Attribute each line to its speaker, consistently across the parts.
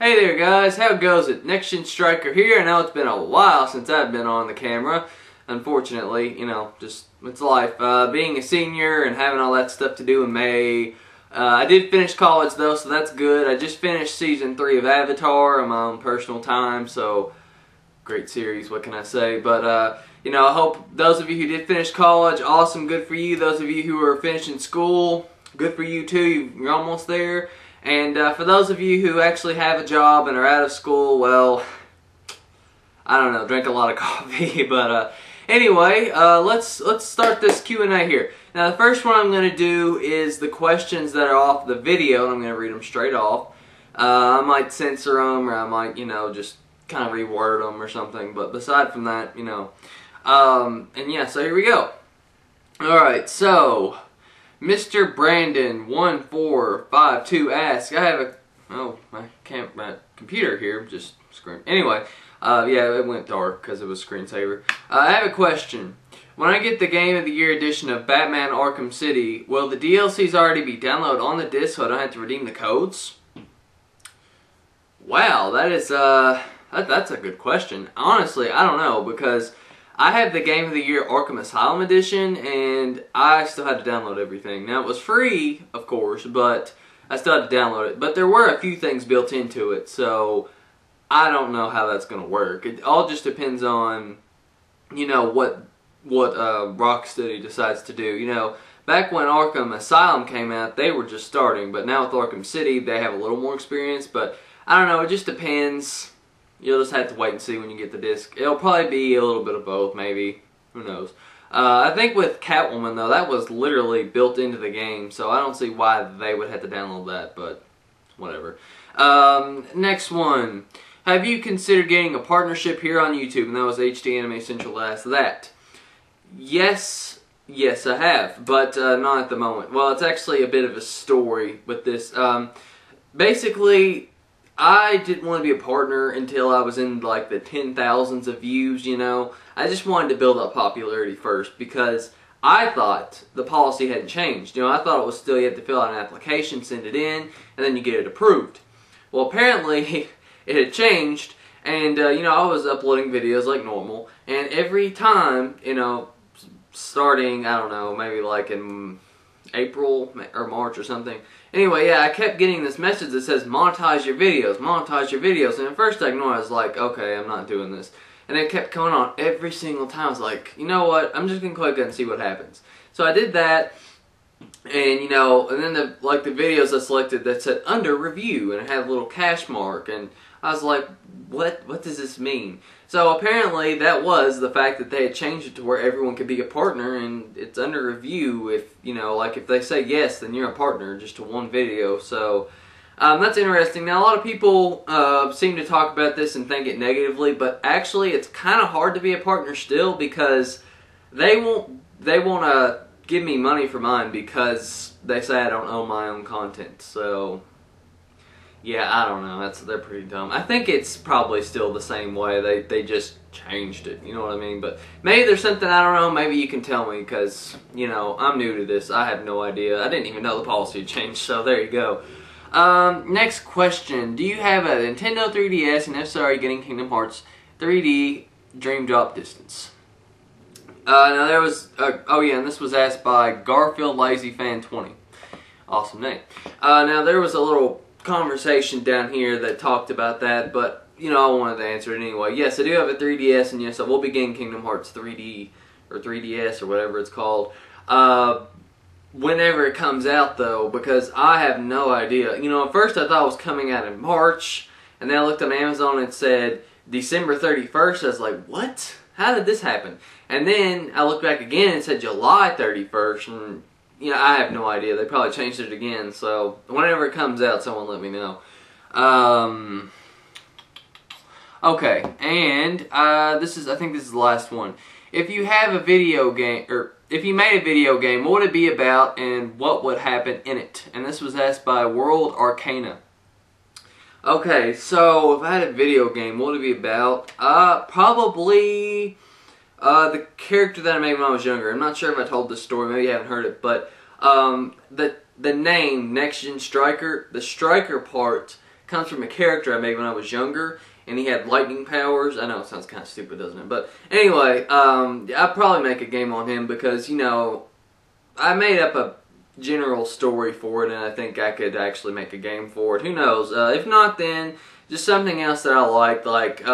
Speaker 1: Hey there guys, how goes it? NexGenStriker here. I know it's been a while since I've been on the camera. Unfortunately, you know, just it's life. Being a senior and having all that stuff to do in May. I did finish college though, so that's good. I just finished season 3 of Avatar on my own personal time, so great series, what can I say? But you know, I hope those of you who did finish college, awesome, good for you. Those of you who are finishing school, good for you too, you're almost there. And for those of you who actually have a job and are out of school, well, I don't know, drink a lot of coffee. But anyway, let's start this Q&A here. Now the first one I'm going to do is the questions that are off the video, and I'm going to read them straight off. I might censor them, or I might, you know, just kind of reword them or something. But aside from that, you know, and yeah, so here we go. Alright, so Mr. Brandon1452 asks, I have my computer here just screen. Anyway, yeah, it went dark because it was screensaver. I have a question. When I get the Game of the Year edition of Batman Arkham City, will the DLCs already be downloaded on the disc so I don't have to redeem the codes? Wow, that is that's a good question. Honestly, I don't know, because I have the Game of the Year Arkham Asylum edition, and I still had to download everything. Now, it was free, of course, but I still had to download it. But there were a few things built into it, so I don't know how that's going to work. It all just depends on, you know, what Rocksteady decides to do. You know, back when Arkham Asylum came out, they were just starting, but now with Arkham City, they have a little more experience. But I don't know, it just depends. You'll just have to wait and see when you get the disc. It'll probably be a little bit of both, maybe. Who knows? I think with Catwoman, though, that was literally built into the game, so I don't see why they would have to download that, but whatever. Next one. Have you considered getting a partnership here on YouTube? And that was HD Anime Central asked that. Yes, I have, but not at the moment. Well, it's actually a bit of a story with this. Basically, I didn't want to be a partner until I was in like the 10,000s of views, you know. I just wanted to build up popularity first because I thought the policy hadn't changed. You know, I thought it was still you had to fill out an application, send it in, and then you get it approved. Well, apparently it had changed, and you know, I was uploading videos like normal, and every time, you know, starting, I don't know, maybe like in April or March or something. Anyway, yeah, I kept getting this message that says monetize your videos, monetize your videos. And at first I ignored it. I was like, okay, I'm not doing this. And it kept coming on every single time. I was like, you know what? I'm just going to click it and see what happens. So I did that. And, you know, and then the videos I selected that said under review. And it had a little cash mark. And I was like, what does this mean? So apparently that was the fact that they had changed it to where everyone could be a partner, and it's under review. If, you know, like if they say yes, then you're a partner just to one video. So that's interesting. Now a lot of people seem to talk about this and think it negatively, but actually it's kind of hard to be a partner still, because they won't give me money for mine because they say I don't own my own content. So yeah, I don't know. They're pretty dumb. I think it's probably still the same way. They just changed it. You know what I mean? But maybe there's something I don't know. Maybe you can tell me, because, you know, I'm new to this. I have no idea. I didn't even know the policy had changed, so there you go. Next question. Do you have a Nintendo 3DS, and if so, are you getting Kingdom Hearts 3D Dream Drop Distance? Now there was, oh yeah, and this was asked by Garfield Lazy Fan 20. Awesome name. Now there was a little conversation down here that talked about that, but you know, I wanted to answer it anyway. Yes, I do have a 3DS, and yes, I will be getting Kingdom Hearts 3D or 3DS or whatever it's called whenever it comes out, though, because I have no idea. You know, at first I thought it was coming out in March, and then I looked on Amazon and it said December 31st. I was like, what? How did this happen? And then I looked back again and it said July 31st, and you know, I have no idea. They probably changed it again, so whenever it comes out, someone let me know. Okay, and I think this is the last one. If you have a video game, or if you made a video game, what would it be about, and what would happen in it? And this was asked by World Arcana. Okay, so if I had a video game, what would it be about? Probably the character that I made when I was younger. I'm not sure if I told this story, maybe you haven't heard it, but the name NexGenStriker, the striker part comes from a character I made when I was younger, and he had lightning powers. I know it sounds kind of stupid, doesn't it? But anyway, I'd probably make a game on him because, you know, I made up a general story for it, and I think I could actually make a game for it. Who knows? If not, then just something else that I liked, like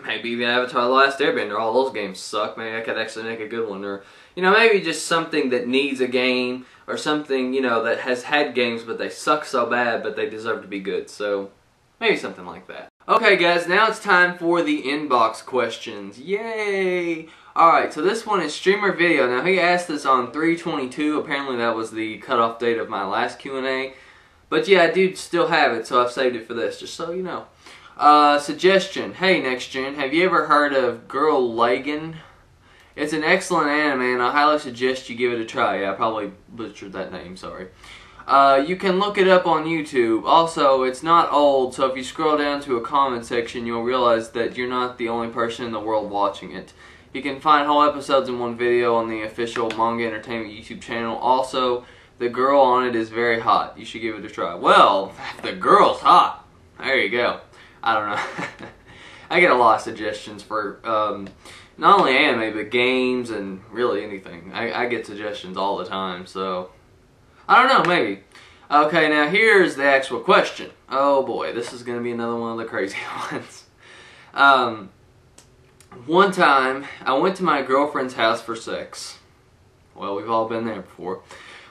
Speaker 1: maybe even Avatar: The Last Airbender. All those games suck. Maybe I could actually make a good one, or you know, maybe just something that needs a game, or something, you know, that has had games but they suck so bad but they deserve to be good. So maybe something like that. Okay, guys, now it's time for the inbox questions. Yay! Alright, so this one is Streamer Video. Now, he asked this on 3/22. Apparently that was the cutoff date of my last Q&A. But yeah, I do still have it, so I've saved it for this, just so you know. Suggestion. Hey, NexGen, have you ever heard of Girl Legend? It's an excellent anime, and I highly suggest you give it a try. Yeah, I probably butchered that name, sorry. You can look it up on YouTube. Also, it's not old, so if you scroll down to a comment section, you'll realize that you're not the only person in the world watching it. You can find whole episodes in one video on the official Manga Entertainment YouTube channel. Also, the girl on it is very hot. You should give it a try. Well, the girl's hot. There you go. I don't know. I get a lot of suggestions for not only anime, but games and really anything. I get suggestions all the time, so I don't know, maybe. Okay, now here's the actual question. Oh boy, this is going to be another one of the crazy ones. One time, I went to my girlfriend's house for sex. Well, we've all been there before.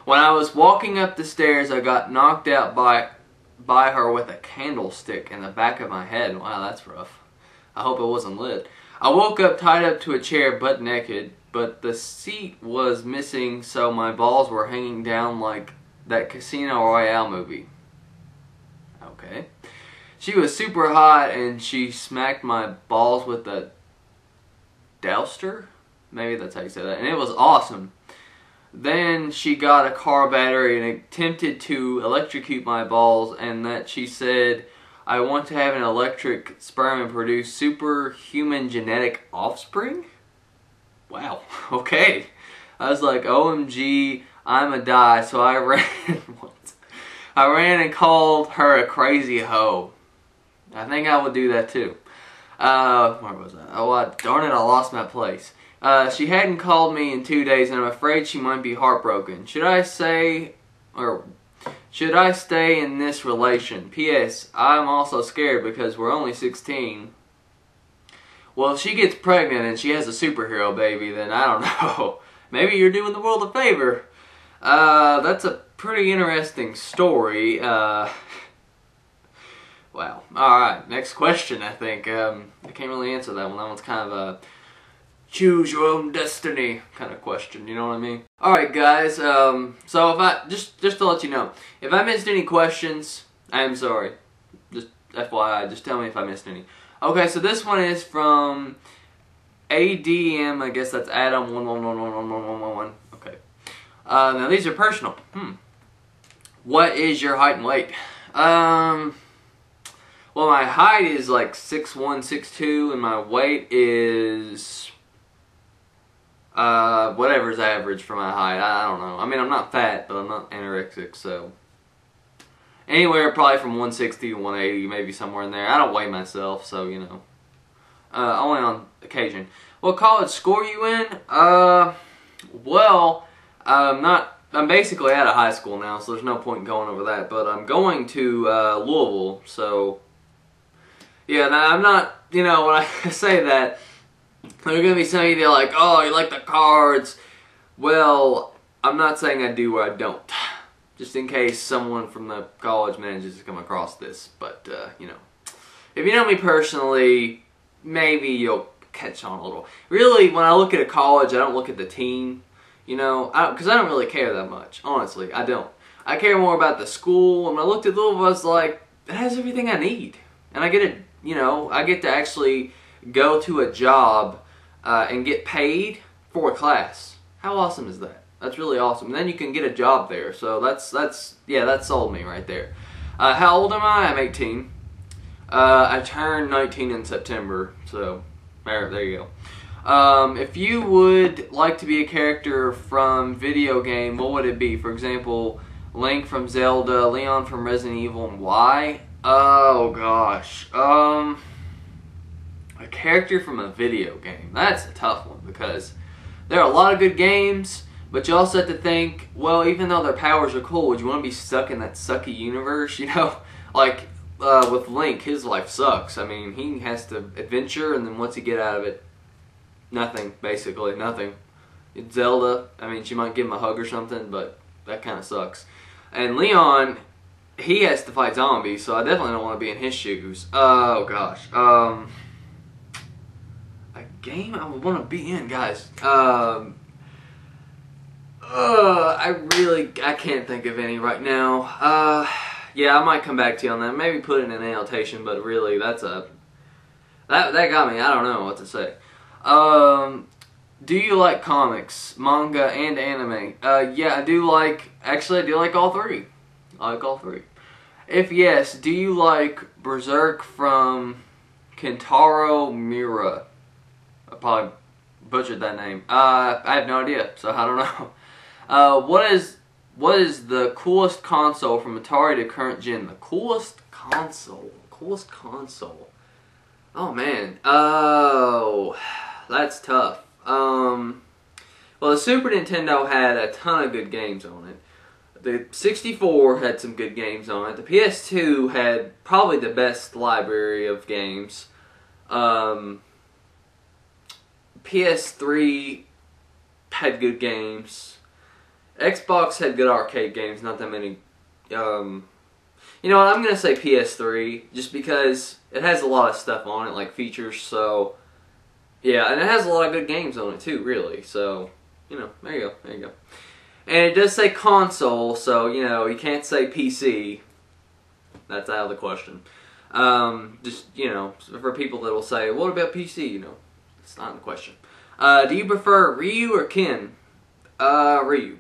Speaker 1: When I was walking up the stairs, I got knocked out by her with a candlestick in the back of my head. Wow, that's rough. I hope it wasn't lit. I woke up tied up to a chair butt naked, but the seat was missing, so my balls were hanging down like that Casino Royale movie. Okay. She was super hot, and she smacked my balls with a douster? Maybe that's how you say that. And it was awesome. Then she got a car battery and attempted to electrocute my balls, and that she said, I want to have an electric sperm and produce superhuman genetic offspring? Wow, okay. I was like, OMG, I'm a die, so I ran and called her a crazy hoe. I think I would do that too. Where was I? Oh, darn it, I lost my place. She hadn't called me in 2 days, and I'm afraid she might be heartbroken. Should I stay in this relation? P.S. I'm also scared because we're only 16. Well, if she gets pregnant and she has a superhero baby, then I don't know. Maybe you're doing the world a favor. That's a pretty interesting story. Wow. Alright, next question, I think. I can't really answer that one. That one's kind of a choose your own destiny kind of question, you know what I mean? Alright, guys, so if I, just to let you know, if I missed any questions, I am sorry. Just FYI, just tell me if I missed any. Okay, so this one is from ADM, I guess that's Adam 1111111. Okay. Now these are personal. What is your height and weight? Well, my height is like 6'1", 6'2", and my weight is whatever's average for my height. I don't know. I mean, I'm not fat, but I'm not anorexic, so anywhere probably from 160 to 180, maybe somewhere in there. I don't weigh myself, so you know. Only on occasion. What college school are you in? Well, I'm basically out of high school now, so there's no point in going over that. But I'm going to Louisville, so yeah. Now I'm not, you know, when I say that, there are going to be some of you like, oh, you like the Cards. Well, I'm not saying I do or I don't. Just in case someone from the college manages to come across this. But, you know, if you know me personally, maybe you'll catch on a little. Really, when I look at a college, I don't look at the team, you know, because I don't really care that much. Honestly, I don't. I care more about the school. And when I looked at Louisville, I was like, it has everything I need. And I get it, you know, I get to actually go to a job and get paid for a class. How awesome is that? That's really awesome. And then you can get a job there. So yeah, that sold me right there. How old am I? I'm 18. I turned 19 in September. So there you go. If you would like to be a character from video game, what would it be? For example, Link from Zelda, Leon from Resident Evil, and why? Oh gosh. A character from a video game. That's a tough one because there are a lot of good games, but you also have to think, well, even though their powers are cool, would you want to be stuck in that sucky universe? You know, like with Link, his life sucks. I mean, he has to adventure, and then what's he get out of it? Nothing, basically, nothing. Zelda, I mean, she might give him a hug or something, but that kind of sucks. And Leon, he has to fight zombies, so I definitely don't want to be in his shoes. Oh gosh. A game I would want to be in, guys. I can't think of any right now. Yeah, I might come back to you on that. Maybe put it in an annotation, but really, that got me. I don't know what to say. Do you like comics, manga, and anime? Yeah, I do like all three. I like all three. If yes, do you like Berserk from Kentaro Miura? I probably butchered that name. I have no idea, so I don't know. What is the coolest console from Atari to current gen? The coolest console. Oh man. Oh, that's tough. Well, the Super Nintendo had a ton of good games on it. The 64 had some good games on it. The PS2 had probably the best library of games. PS3 had good games. Xbox had good arcade games, not that many. You know what, I'm going to say PS3, just because it has a lot of stuff on it, like features, so... Yeah, and it has a lot of good games on it too, really. So, you know, there you go. And it does say console, so, you know, you can't say PC. That's out of the question. Just, you know, for people that will say, what about PC? You know, it's not in the question. Do you prefer Ryu or Ken? Ryu.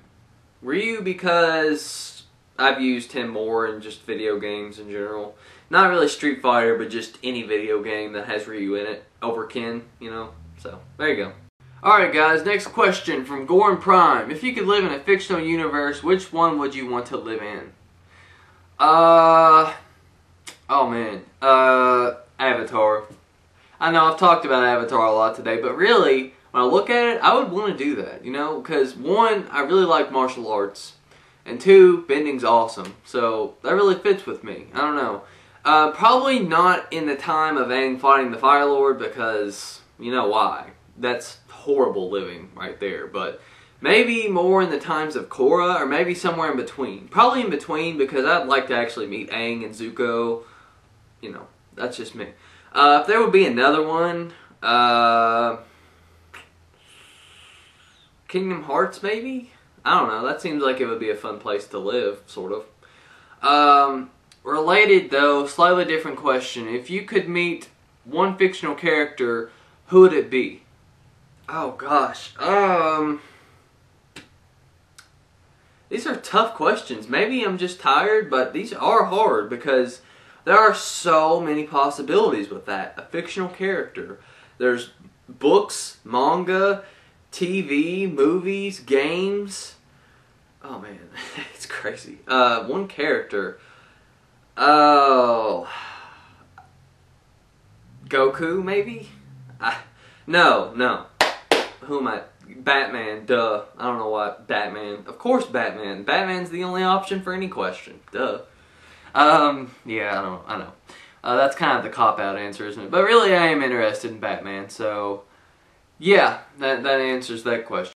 Speaker 1: Ryu because I've used him more in just video games in general. Not really Street Fighter, but just any video game that has Ryu in it over Ken, you know. So, there you go. Alright guys, next question from Goran Prime. If you could live in a fictional universe, which one would you want to live in? Oh man. Avatar. I know I've talked about Avatar a lot today, but really, when I look at it, I would want to do that, you know, because one, I really like martial arts, and two, bending's awesome, so that really fits with me. I don't know. Probably not in the time of Aang fighting the Fire Lord, because you know why. That's horrible living right there, but maybe more in the times of Korra, or maybe somewhere in between. Probably in between, because I'd like to actually meet Aang and Zuko. You know, that's just me. If there would be another one, Kingdom Hearts maybe? I don't know, that seems like it would be a fun place to live, sort of. Related though, slightly different question. If you could meet one fictional character, who would it be? Oh gosh, these are tough questions. Maybe I'm just tired, but these are hard because there are so many possibilities with that. A fictional character. There's books, manga, TV, movies, games. Oh man, it's crazy. One character. Oh, Goku maybe? No. Who am I? Batman, duh. I don't know why. Batman. Of course Batman. Batman's the only option for any question. Duh. Yeah, I know. That's kind of the cop-out answer, isn't it? But really I am interested in Batman, so... Yeah, that answers that question.